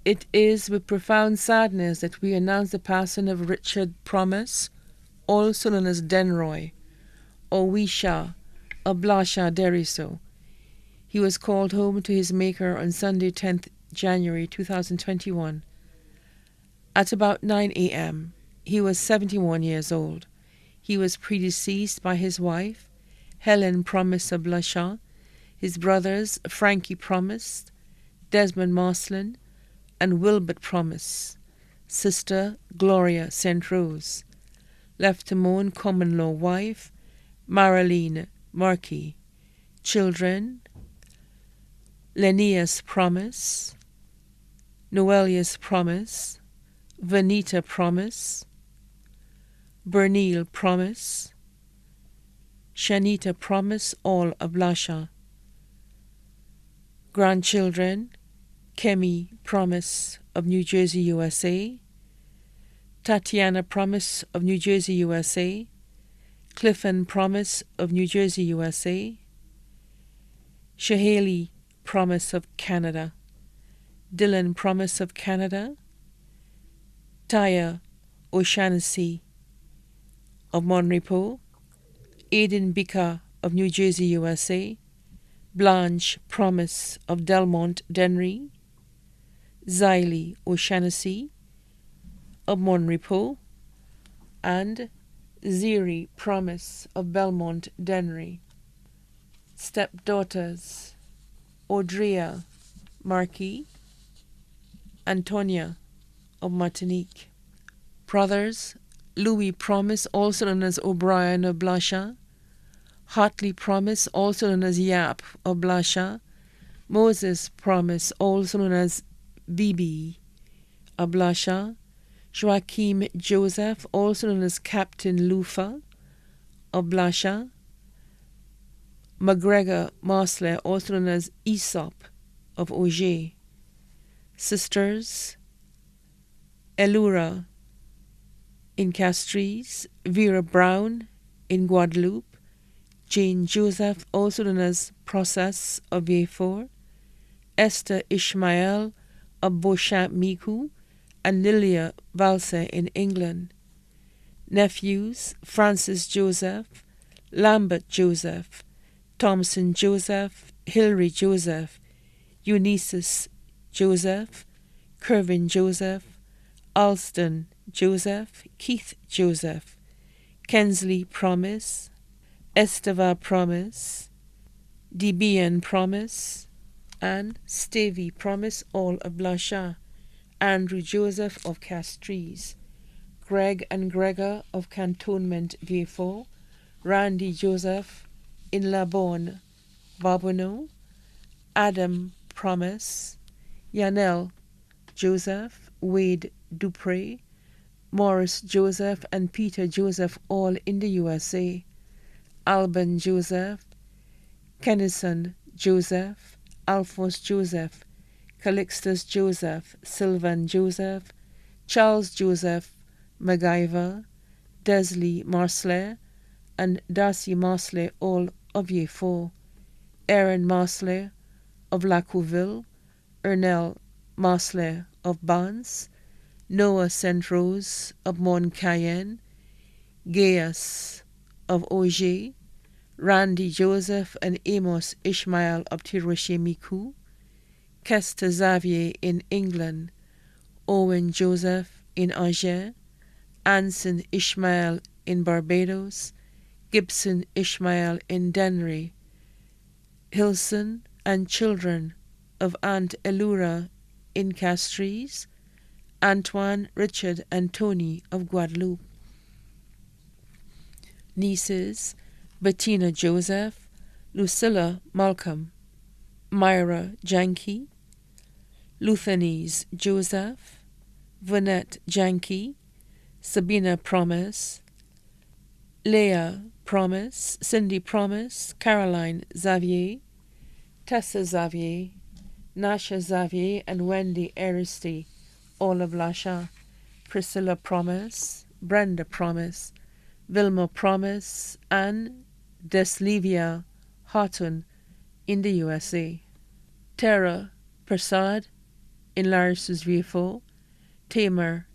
It is with profound sadness that we announce the passing of Richard Promesse, also known as Denroy, or Wisha, or Blasha Deriso. He was called home to his Maker on Sunday, 10th January 2021. At about 9 a.m., he was 71 years old. He was predeceased by his wife, Helen Promesse of Blasha, his brothers Frankie Promesse, Desmond Marcelin, and Wilbert Promesse, sister Gloria St. Rose, left to mourn common-law wife Marilyn Markey, children Lennius Promesse, Noelius Promesse, Vanita Promesse, Bernil Promesse, Shanita Promesse, all of Blasha. Grandchildren Kemi Promesse of New Jersey, USA, Tatiana Promesse of New Jersey, USA, Clifton Promesse of New Jersey, USA, Shahaley Promesse of Canada, Dylan Promesse of Canada, Taya O'Shaughnessy of Monrepo, Aidan Bika of New Jersey, USA, Blanche Promesse of Delmont, Dennery, Xylee O'Shaughnessy of Monrepo, and Ziri Promesse of Belmont, Dennery. Stepdaughters Audria Markey, Antonia of Martinique. Brothers Louis Promesse, also known as O'Brien of Blasha, Hartley Promesse, also known as Yap of Blasha, Moses Promesse, also known as Bibi of Blasha, Joachim Joseph, also known as Captain Lufa of Blasha, MacGregor Marsley, also known as Aesop of Auger. Sisters Elura in Castries, Vera Brown in Guadeloupe, Jane Joseph, also known as Process of Beaufort, Esther Ishmael of Beauchamp Micoud, and Lilia Valse in England. Nephews Francis Joseph, Lambert Joseph, Thompson Joseph, Hilary Joseph, Eunices Joseph, Kervin Joseph, Alston Joseph, Keith Joseph, Kensley Promesse, Esteva Promesse, Debian Promesse, and Stavey Promesse, all of Blasha, Andrew Joseph of Castries, Greg and Gregor of Cantonment Beaufort, Randy Joseph in La Bonne, Barbonneau, Adam Promesse, Yanel Joseph, Wade Dupre, Morris Joseph, and Peter Joseph, all in the USA, Alban Joseph, Kennison Joseph, Alphonse Joseph, Calixtus Joseph, Sylvan Joseph, Charles Joseph MacGyver, Desley Marsley, and Darcy Marsley, all of Beaufort, Aaron Marsley of Lacouville, Ernel Marsley of Barnes, Noah St. Rose of Mont Cayenne, Gaius of Auger, Randy Joseph and Amos Ishmael of Tiroche-Micoud, Kester Xavier in England, Owen Joseph in Angers, Anson Ishmael in Barbados, Gibson Ishmael in Dennery, Hilson and children of Aunt Elura in Castries, Antoine, Richard, and Tony of Guadeloupe. Nieces Bettina Joseph, Lucilla Malcolm, Myra Janke, Luthanese Joseph, Vanette Janke, Sabina Promesse, Leah Promesse, Cindy Promesse, Caroline Xavier, Tessa Xavier, Nasha Xavier, and Wendy Aristi, all of Blasha, Priscilla Promesse, Brenda Promesse, Vilma Promesse, and Deslivia Houghton in the USA. Tara Prasad in Larissus Vieux, Tamar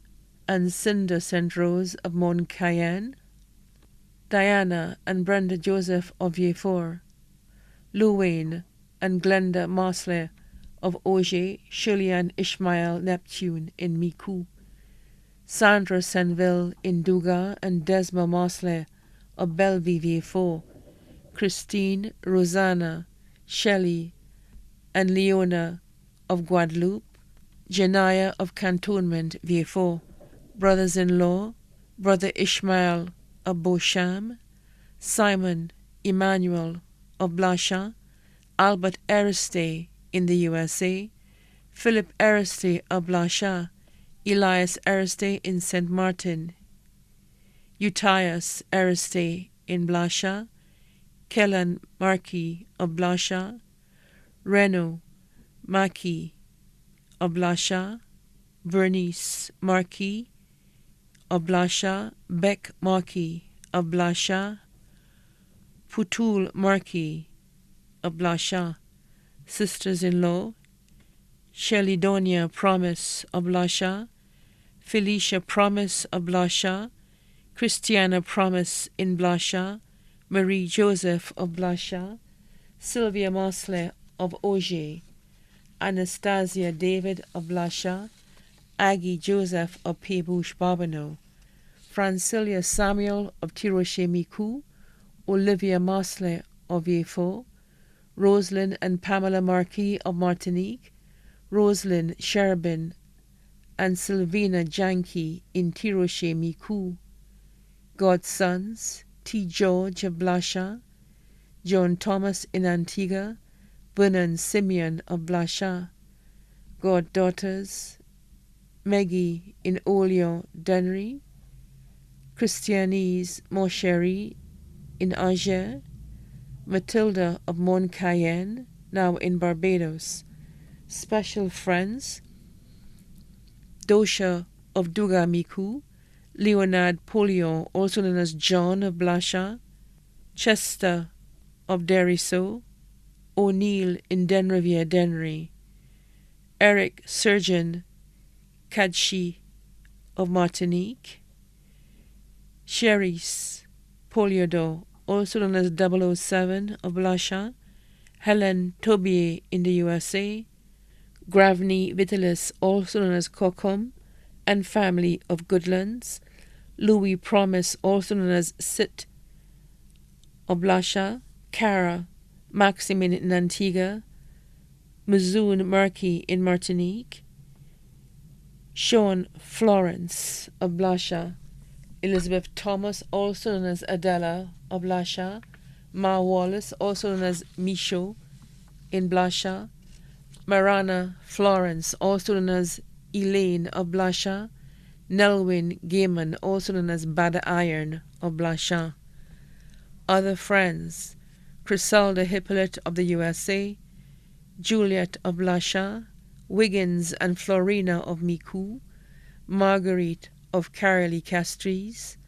and Cinda St. Rose of Mont Cayenne, Diana and Brenda Joseph of Vieux, Luwaine and Glenda Mosley of Auger, Shirley and Ishmael Neptune in Micoud, Sandra Senville in Douga and Desma Mosley of Bellevue Vieux, Christine, Rosanna, Shelley, and Leona of Guadeloupe, Janaya of Cantonment Vieux, brothers-in-law, Brother Ishmael of Beauchamp, Simon Emmanuel of Blachamp, Albert Ariste in the USA, Philip Ariste of Blachamp, Elias Ariste in St. Martin, Utias Ariste in Blachamp, Kellan Marquis of Blachamp, Renaud Marquis of Blachamp, Bernice Marquis of Blachamp, Beck Marquis of Blachamp, Poutoul Marquis of Blachamp, sisters-in-law, Shelidonia Promesse of Blachamp, Felicia Promesse of Blachamp, Christiana Promesse in Blachamp, Marie Joseph of Blachamp, Sylvia Mosley of Auger, Anastasia David of Blachamp, Aggie Joseph of Pébouche-Barbonneau, Francilia Samuel of Tirocher-Micoud, Olivia Mosley of Vieux, Rosalind and Pamela Marquis of Martinique, Rosalind Sherbin and Sylvina Janke in Tirocher-Micoud, godsons, T. George of Blachamp, John Thomas in Antigua, Vernon Simeon of Blachamp, goddaughters, Maggie in Olio Dennery, Christianese Moncherie in Angers, Matilda of Mont Cayenne, now in Barbados, special friends, Dosha of Douga-Micoud, Leonard Polion, also known as John of Blachamp, Chester of Derisseau, O'Neill in Denrivier Dennery, Eric Surgeon Kadshi of Martinique, Cherise Poliodo, also known as 007 of Blachamp, Helen Tobier in the USA, Gravny Vitalis, also known as Cocum, and family of Goodlands, Louis Promesse, also known as Sit of Blachamp, Cara Maximin in Antigua, Mazoun Marquis in Martinique, Sean Florence of Blachamp, Elizabeth Thomas, also known as Adela of Blachamp, Ma Wallace, also known as Michaud in Blachamp, Marana Florence, also known as Elaine of Blachamp, Nelwyn Gaiman, also known as Bada Iron of Blachamp. Other friends, Criselda Hippolyte of the USA, Juliet of Blachamp, Wiggins and Florina of Micoud, Marguerite of Caroly Castries,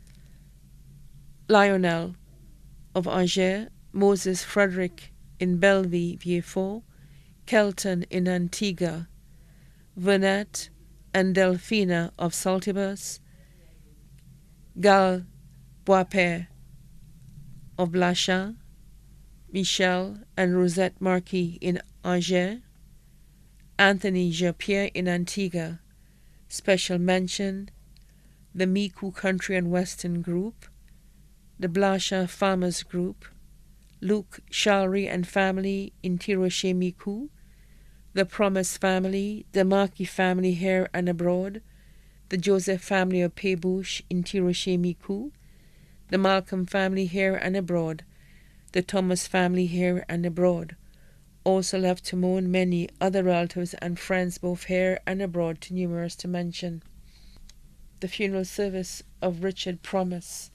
Lionel of Angers, Moses Frederick in Bellevue Vieux, Kelton in Antigua, Vernette and Delphina of Saltibus, Gal Boisper of Blachamp, Michel and Rosette Marquis in Angers, Anthony Japierre in Antigua. Special mention, the Micoud Country and Western Group, the Blachamp Farmers Group, Luc Chalry and family in Tirocher-Micoud, the Promesse family, the Marquis family here and abroad, the Joseph family of Pébouche in Tirocher-Micoud, the Malcolm family here and abroad, the Thomas family here and abroad. Also left to mourn many other relatives and friends both here and abroad, too numerous to mention. The funeral service of Richard Promesse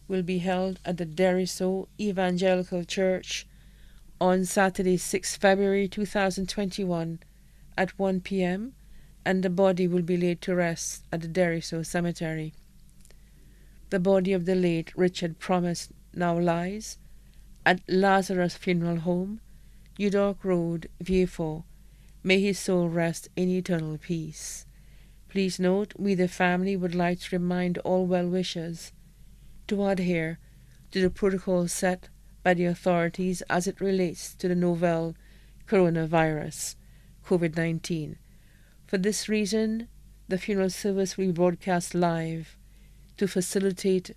will be held at the Derisseau Evangelical Church on Saturday, 6 February 2021 at 1 p.m. and the body will be laid to rest at the Derisseau Cemetery. The body of the late Richard Promesse now lies at Lazarus Funeral Home, Udork Road, Vieux, May his soul rest in eternal peace. Please note, we the family would like to remind all well-wishers to adhere to the protocol set by the authorities as it relates to the novel coronavirus, COVID-19. For this reason, the funeral service will be broadcast live to facilitate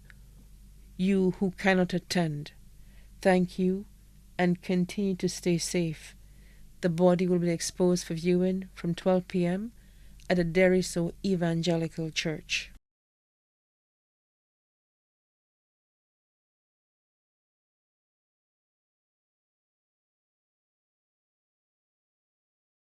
you who cannot attend. Thank you, and continue to stay safe. The body will be exposed for viewing from 12 p.m. at the Deriso Evangelical Church.